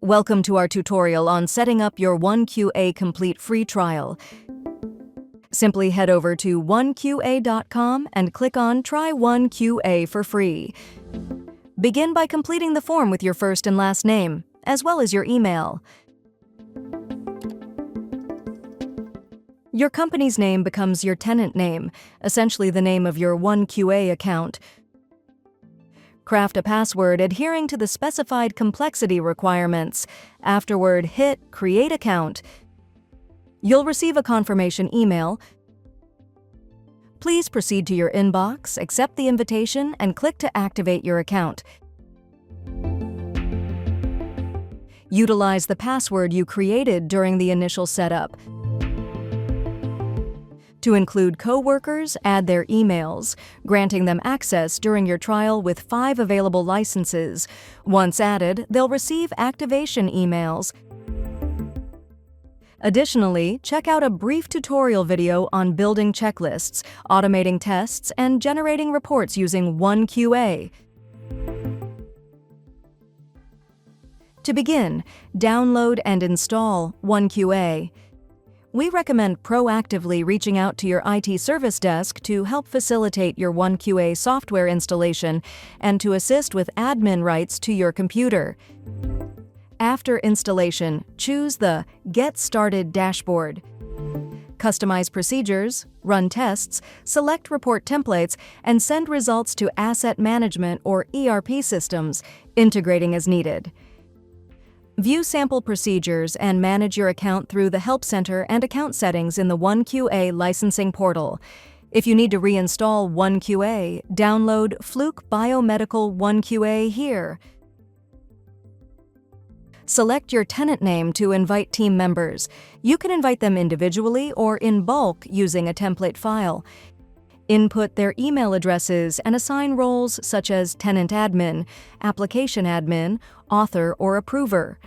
Welcome to our tutorial on setting up your OneQA Complete free trial. Simply head over to OneQA.com and click on Try OneQA for free. Begin by completing the form with your first and last name, as well as your email. Your company's name becomes your tenant name, essentially the name of your OneQA account. Craft a password adhering to the specified complexity requirements. Afterward, hit Create Account. You'll receive a confirmation email. Please proceed to your inbox, accept the invitation, and click to activate your account. Utilize the password you created during the initial setup. To include coworkers, add their emails, granting them access during your trial with 5 available licenses. Once added, they'll receive activation emails. Additionally, check out a brief tutorial video on building checklists, automating tests, and generating reports using OneQA. To begin, download and install OneQA. We recommend proactively reaching out to your IT service desk to help facilitate your OneQA software installation and to assist with admin rights to your computer. After installation, choose the Get Started dashboard. Customize procedures, run tests, select report templates, and send results to asset management or ERP systems, integrating as needed. View sample procedures and manage your account through the Help Center and account settings in the OneQA licensing portal. If you need to reinstall OneQA, download Fluke Biomedical OneQA here. Select your tenant name to invite team members. You can invite them individually or in bulk using a template file. Input their email addresses and assign roles such as tenant admin, application admin, author, or approver.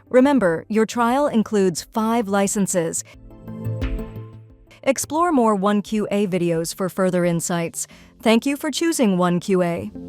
Remember, your trial includes 5 licenses. Explore more OneQA videos for further insights. Thank you for choosing OneQA.